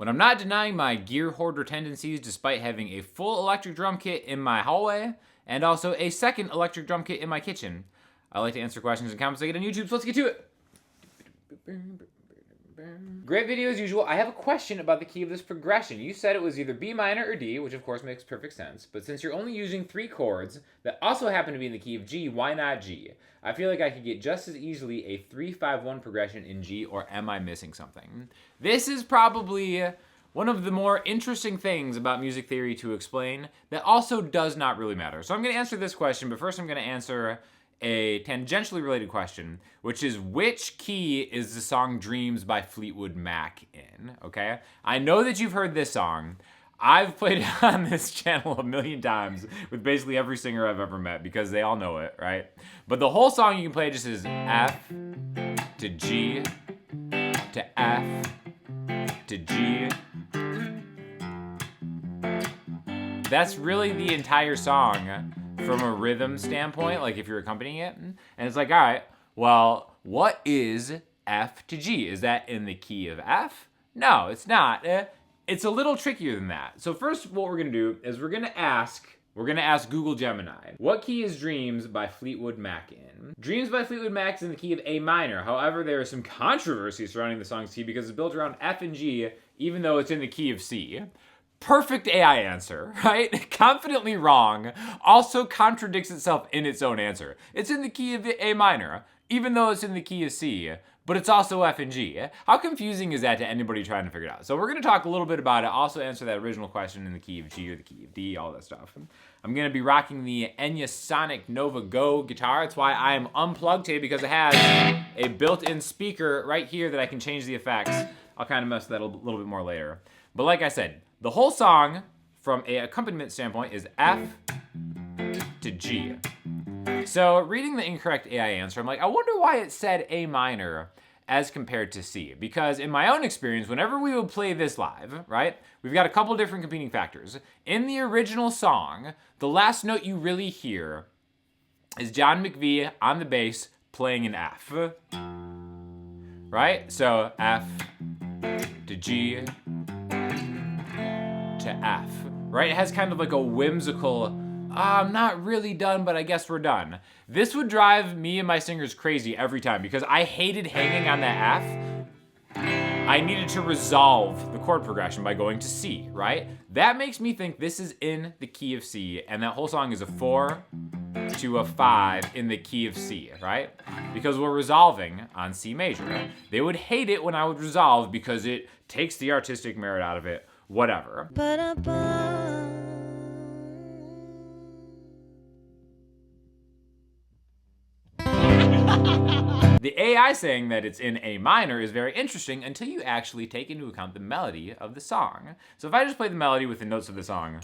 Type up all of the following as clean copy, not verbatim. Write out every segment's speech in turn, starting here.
When I'm not denying my gear hoarder tendencies despite having a full electric drum kit in my hallway and also a second electric drum kit in my kitchen. I like to answer questions and comments I get on YouTube, so let's get to it. Great video as usual. I have a question about the key of this progression. You said it was either B minor or D, which of course makes perfect sense, but since you're only using 3 chords that also happen to be in the key of G, why not G? I feel like I could get just as easily a 3-5-1 progression in G, or am I missing something? This is probably one of the more interesting things about music theory to explain that also does not really matter. So I'm going to answer this question, but first I'm going to answer a tangentially related question, which is which key is the song Dreams by Fleetwood Mac in, okay? I know that you've heard this song. I've played it on this channel a million times with basically every singer I've ever met because they all know it, right? But the whole song you can play just is F to G to F to G. That's really the entire song from a rhythm standpoint, like if you're accompanying it. And it's like, all right, well, what is F to G? Is that in the key of F? No, it's not. It's a little trickier than that. So first, what we're gonna do is we're gonna ask Google Gemini, what key is Dreams by Fleetwood Mac in? Dreams by Fleetwood Mac is in the key of A minor. However, there is some controversy surrounding the song's key because it's built around F and G, even though it's in the key of C. Perfect AI answer, right? Confidently wrong, also contradicts itself in its own answer. It's in the key of A minor, even though it's in the key of C, but it's also F and G. How confusing is that to anybody trying to figure it out? So we're gonna talk a little bit about it, also answer that original question in the key of G or the key of D, all that stuff. I'm gonna be rocking the Enya Sonic Nova Go guitar. That's why I'm unplugged today, because it has a built-in speaker right here that I can change the effects. I'll kind of mess with that a little bit more later. But like I said, the whole song, from an accompaniment standpoint, is F to G. So reading the incorrect AI answer, I'm like, I wonder why it said A minor as compared to C. Because in my own experience, whenever we would play this live, right, we've got a couple different competing factors. In the original song, the last note you really hear is John McVie on the bass playing an F. Right? So F to G to F, right? It has kind of like a whimsical, I'm not really done, but I guess we're done. This would drive me and my singers crazy every time because I hated hanging on that F. I needed to resolve the chord progression by going to C, right? That makes me think this is in the key of C, and that whole song is a 4 to a 5 in the key of C, right? Because we're resolving on C major. They would hate it when I would resolve because it takes the artistic merit out of it. Whatever. The AI saying that it's in A minor is very interesting until you actually take into account the melody of the song. So if I just play the melody with the notes of the song.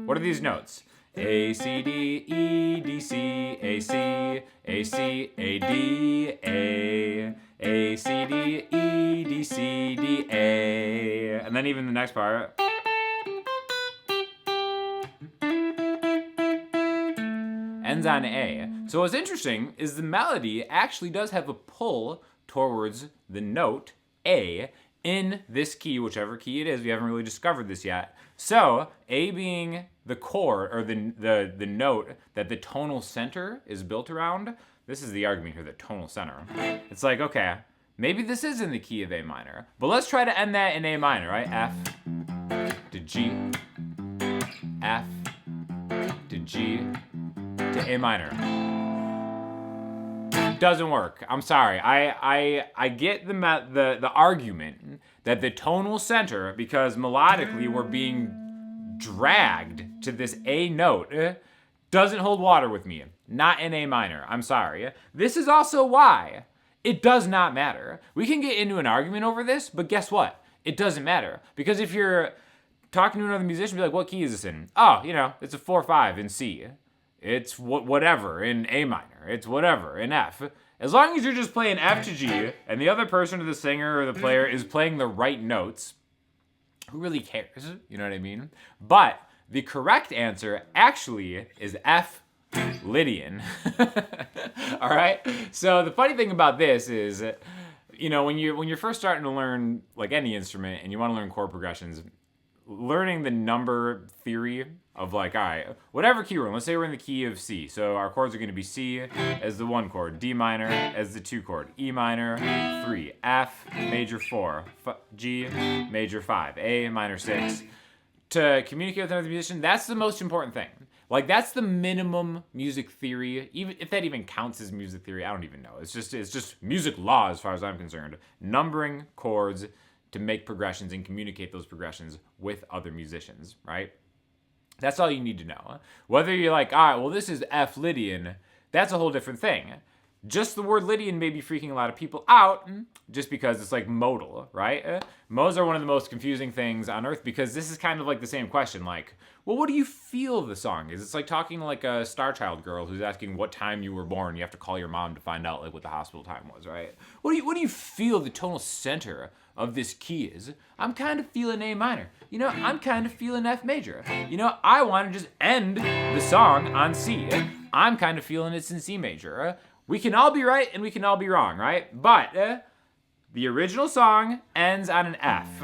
What are these notes? A, C, D, E, D, C, A, C, A, C, A, D, A, C, D, E, D, C, D, A. And then even the next part. Ends on A. So what's interesting is the melody actually does have a pull towards the note A in this key, whichever key it is. We haven't really discovered this yet. So A being the chord, or the note that the tonal center is built around. This is the argument here, the tonal center. It's like, okay, maybe this is in the key of A minor, but let's try to end that in A minor, right? F to G, F to G to A minor. Doesn't work. I'm sorry. I get the argument that the tonal center, because melodically we're being dragged to this A note, doesn't hold water with me. Not in A minor. I'm sorry. This is also why it does not matter. We can get into an argument over this, but guess what? It doesn't matter. Because if you're talking to another musician, be like, what key is this in? Oh, it's a 4/5 in C. It's whatever in A minor. It's whatever in F. As long as you're just playing F to G, and the other person or the singer or the player is playing the right notes, who really cares? You know what I mean? But the correct answer actually is F Lydian. All right. So the funny thing about this is, when you're first starting to learn like any instrument and you want to learn chord progressions, learning the number theory of like, all right, whatever key we're in, let's say we're in the key of C. So our chords are going to be C as the 1 chord, D minor as the 2 chord, E minor 3, F major 4, G major 5, A minor 6. To communicate with another musician, that's the most important thing. Like, that's the minimum music theory, even if that even counts as music theory, I don't even know. It's just music law as far as I'm concerned. Numbering chords to make progressions and communicate those progressions with other musicians, right? That's all you need to know. Whether you're like, all right, well, this is F Lydian, that's a whole different thing. Just the word Lydian may be freaking a lot of people out just because it's like modal, right? Modes are one of the most confusing things on earth because this is kind of like the same question. Like, well, what do you feel the song is? It's like talking to like a Star Child girl who's asking what time you were born. You have to call your mom to find out like what the hospital time was, right? What do you feel the tonal center of this key is? I'm kind of feeling A minor. I'm kind of feeling F major. I want to just end the song on C. I'm kind of feeling it's in C major. We can all be right and we can all be wrong, right? But the original song ends on an F,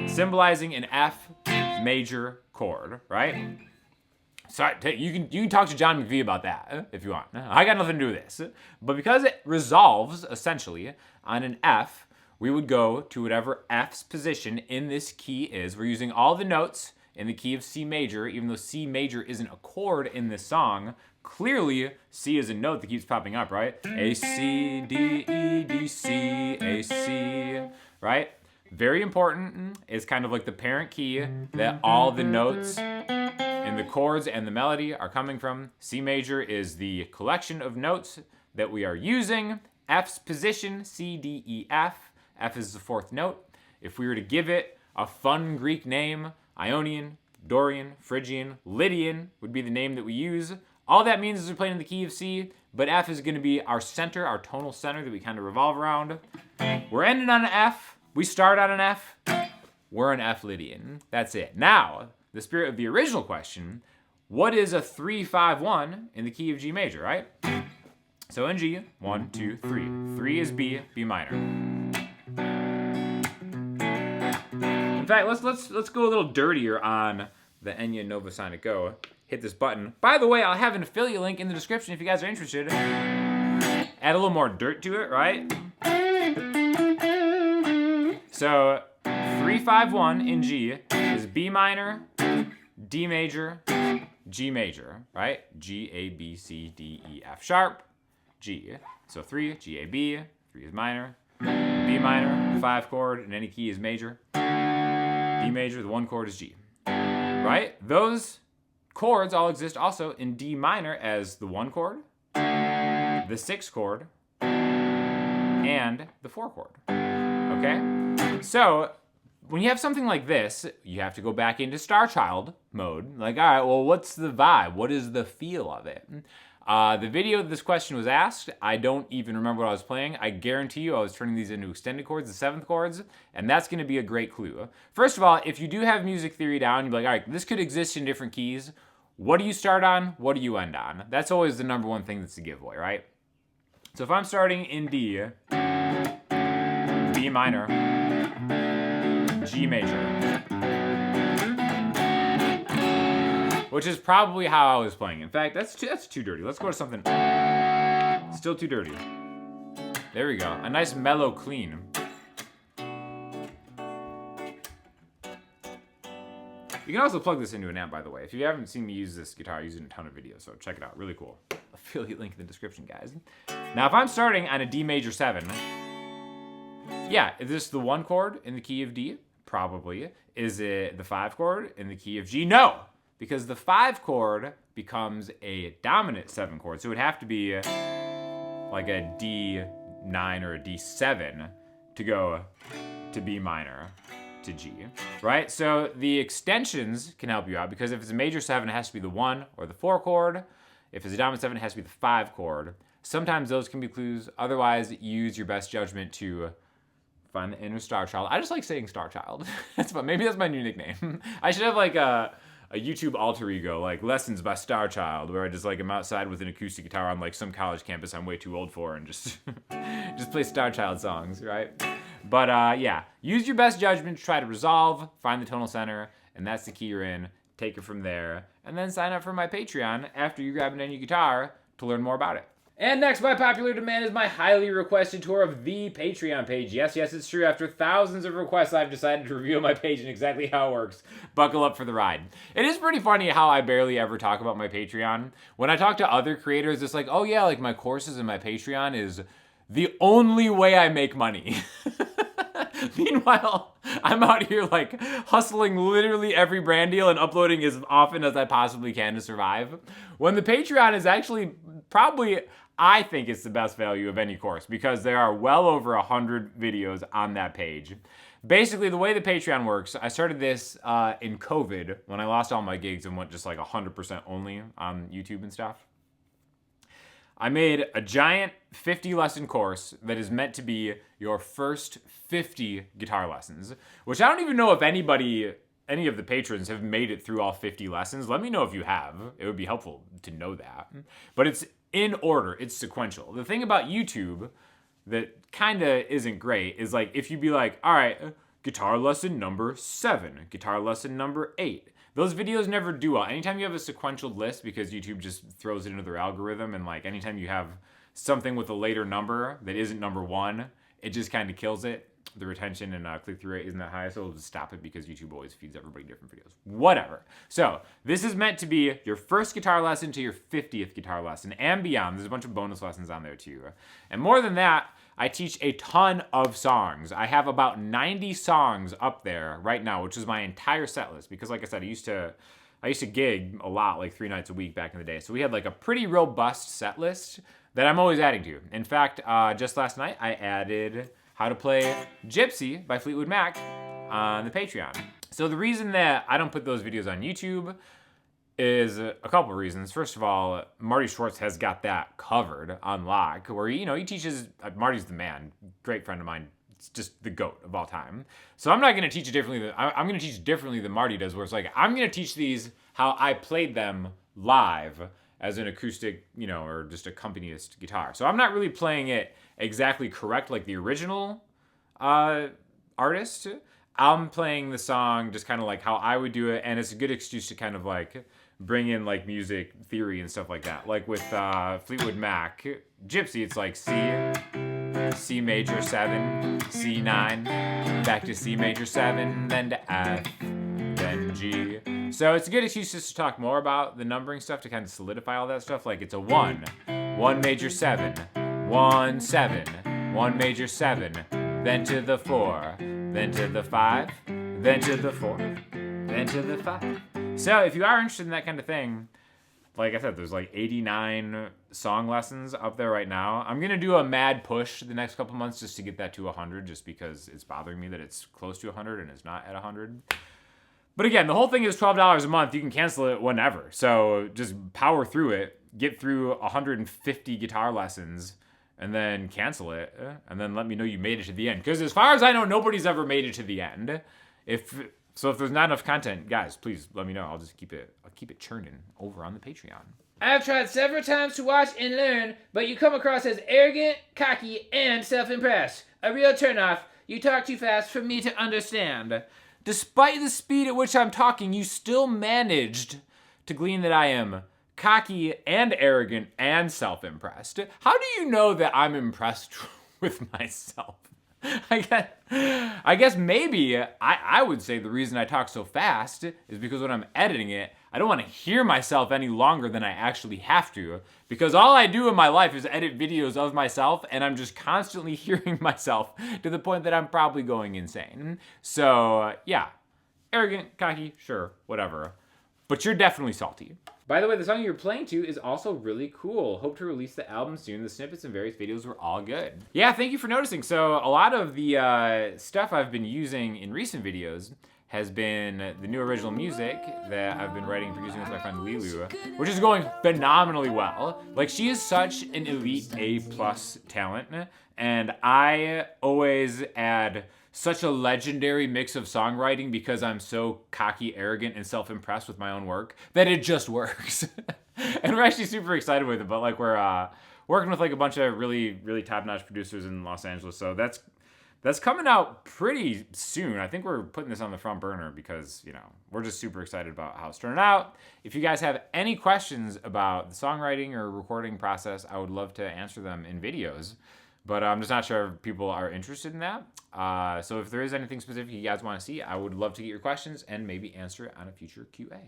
symbolizing an F major chord, right? So you can talk to John McVie about that if you want. I got nothing to do with this. But because it resolves essentially on an F, we would go to whatever F's position in this key is. We're using all the notes in the key of C major, even though C major isn't a chord in this song. Clearly, C is a note that keeps popping up, right? A, C, D, E, D, C, A, C, right? Very important. It's kind of like the parent key that all the notes and the chords and the melody are coming from. C major is the collection of notes that we are using. F's position, C, D, E, F. F is the 4th note. If we were to give it a fun Greek name, Ionian, Dorian, Phrygian, Lydian would be the name that we use. All that means is we're playing in the key of C, but F is going to be our center, our tonal center that we kind of revolve around. We're ending on an F. We start on an F. We're an F Lydian. That's it. Now, the spirit of the original question, what is a 3-5-1 in the key of G major, right? So in G, 1, 2, 3. 3 is B, B minor. In fact, let's go a little dirtier on the Enya Nova Sonic Go. Hit this button. By the way, I'll have an affiliate link in the description if you guys are interested. Add a little more dirt to it, right? So 3-5-1 in G is B minor, D major, G major, right? G, A, B, C, D, E, F sharp, G. So 3, G, A, B, 3 is minor, B minor, the 5 chord, and any key is major. D major, the 1 chord is G, right? Those chords all exist also in D minor as the 1 chord, the 6 chord, and the 4 chord, okay? So when you have something like this, you have to go back into Star Child mode. Like, all right, well, what's the vibe? What is the feel of it? The video this question was asked, I don't even remember what I was playing. I guarantee you I was turning these into extended chords, the 7th chords, and that's going to be a great clue. First of all, if you do have music theory down, you'd be like, all right, this could exist in different keys. What do you start on? What do you end on? That's always the number one thing that's the giveaway, right? So if I'm starting in D, B minor, G major, which is probably how I was playing. In fact, that's too dirty. Let's go to something still too dirty. There we go. A nice mellow clean. You can also plug this into an amp, by the way. If you haven't seen me use this guitar, I use it in a ton of videos, so check it out. Really cool. Affiliate link in the description, guys. Now, if I'm starting on a D major 7, yeah, is this the 1 chord in the key of D? Probably. Is it the 5 chord in the key of G? No, because the 5 chord becomes a dominant 7 chord, so it would have to be like a D9 or a D7 to go to B minor to G, right? So the extensions can help you out because if it's a major 7, it has to be the 1 or the 4 chord. If it's a dominant 7, it has to be the 5 chord. Sometimes those can be clues. Otherwise, use your best judgment to find the inner Star Child. I just like saying Star Child. Maybe that's my new nickname. I should have like a a YouTube alter ego, like Lessons by Star Child, where I just like am outside with an acoustic guitar on like some college campus I'm way too old for and just just play Star Child songs, right? But yeah, use your best judgment to try to resolve, find the tonal center, and that's the key you're in. Take it from there, and then sign up for my Patreon after you grab a new guitar to learn more about it. And next, by popular demand, is my highly requested tour of the Patreon page. Yes, it's true. After thousands of requests, I've decided to reveal my page and exactly how it works. Buckle up for the ride. It is pretty funny how I barely ever talk about my Patreon. When I talk to other creators, it's like, oh yeah, like my courses and my Patreon is the only way I make money. Meanwhile, I'm out here like hustling literally every brand deal and uploading as often as I possibly can to survive. When the Patreon is actually probably, I think it's the best value of any course because there are well over 100 videos on that page. Basically, the way the Patreon works, I started this in COVID when I lost all my gigs and went just like 100% only on YouTube and stuff. I made a giant 50-lesson course that is meant to be your first 50 guitar lessons, which I don't even know if any of the patrons have made it through all 50 lessons. Let me know if you have. It would be helpful to know that. But it's in order. It's sequential. The thing about YouTube that kind of isn't great is like if you be like, all right, guitar lesson number 7, guitar lesson number 8. Those videos never do well. Anytime you have a sequential list, because YouTube just throws it into their algorithm, and like anytime you have something with a later number that isn't number 1, it just kind of kills it. The retention and click-through rate isn't that high, so it'll just stop it because YouTube always feeds everybody different videos. Whatever. So this is meant to be your first guitar lesson to your 50th guitar lesson and beyond. There's a bunch of bonus lessons on there too. And more than that, I teach a ton of songs. I have about 90 songs up there right now, which is my entire set list. Because like I said, I used to gig a lot, like 3 nights a week back in the day. So we had like a pretty robust set list that I'm always adding to. In fact, just last night, I added How to Play Gypsy by Fleetwood Mac on the Patreon. So the reason that I don't put those videos on YouTube is a couple of reasons. First of all, Marty Schwartz has got that covered on lock, where he teaches. Marty's the man, great friend of mine. It's just the GOAT of all time. So I'm not going to teach it differently. I'm going to teach differently than Marty does, where it's like I'm going to teach these how I played them live as an acoustic, or just accompanist guitar. So I'm not really playing it exactly correct like the original artist. I'm playing the song just kind of like how I would do it, and it's a good excuse to kind of like bring in like music theory and stuff like that. Like with Fleetwood Mac, Gypsy, it's like C major 7, C9, back to C major 7, then to F, then G. So it's a good excuse just to talk more about the numbering stuff to kind of solidify all that stuff. Like it's a 1 major 7, 1 7, 1 major 7, then to the 4, then to the 5, then to the 4, then to the 5. So if you are interested in that kind of thing, like I said, there's like 89 song lessons up there right now. I'm going to do a mad push the next couple months just to get that to 100, just because it's bothering me that it's close to 100 and it's not at 100. But again, the whole thing is $12 a month. You can cancel it whenever. So just power through it, get through 150 guitar lessons, and then cancel it, and then let me know you made it to the end. Because as far as I know, nobody's ever made it to the end. If there's not enough content, guys, please let me know. I'll keep it churning over on the Patreon. I've tried several times to watch and learn, but you come across as arrogant, cocky, and self-impressed. A real turnoff. You talk too fast for me to understand. Despite the speed at which I'm talking, you still managed to glean that I am cocky and arrogant and self-impressed. How do you know that I'm impressed with myself? I guess maybe I would say the reason I talk so fast is because when I'm editing it, I don't want to hear myself any longer than I actually have to, because all I do in my life is edit videos of myself, and I'm just constantly hearing myself to the point that I'm probably going insane. So yeah, arrogant, cocky, sure, whatever. But you're definitely salty. By the way, the song you're playing to is also really cool. Hope to release the album soon. The snippets and various videos were all good. Yeah, thank you for noticing. So a lot of the stuff I've been using in recent videos has been the new original music that I've been writing and producing with my friend Lilu, which is going phenomenally well. Like, she is such an elite A+ talent, and I always add such a legendary mix of songwriting because I'm so cocky, arrogant, and self-impressed with my own work that it just works. And we're actually super excited with it, but like we're working with like a bunch of really, really top-notch producers in Los Angeles. So that's coming out pretty soon. I think we're putting this on the front burner because, you know, we're just super excited about how it's turning out. If you guys have any questions about the songwriting or recording process, I would love to answer them in videos. But I'm just not sure if people are interested in that. So if there is anything specific you guys want to see, I would love to get your questions and maybe answer it on a future QA.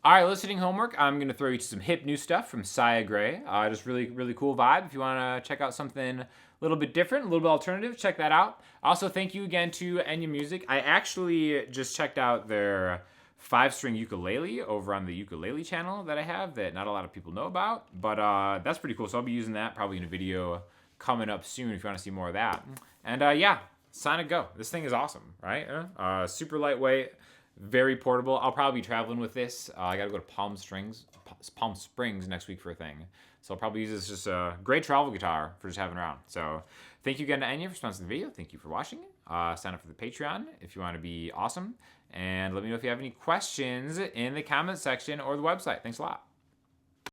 All right, listening homework. I'm going to throw you to some hip new stuff from Saya Gray. Just really, really cool vibe. If you want to check out something a little bit different, a little bit alternative, check that out. Also, thank you again to Enya Music. I actually just checked out their 5-string ukulele over on the ukulele channel that I have that not a lot of people know about, but that's pretty cool. So I'll be using that probably in a video coming up soon if you want to see more of that. And yeah, Sonic Go. This thing is awesome, right? Super lightweight, very portable. I'll probably be traveling with this. I got to go to Palm Springs next week for a thing. So I'll probably use this as just a great travel guitar for just having around. So thank you again to Enya for sponsoring the video. Thank you for watching it. Sign up for the Patreon if you want to be awesome. And let me know if you have any questions in the comment section or the website. Thanks a lot.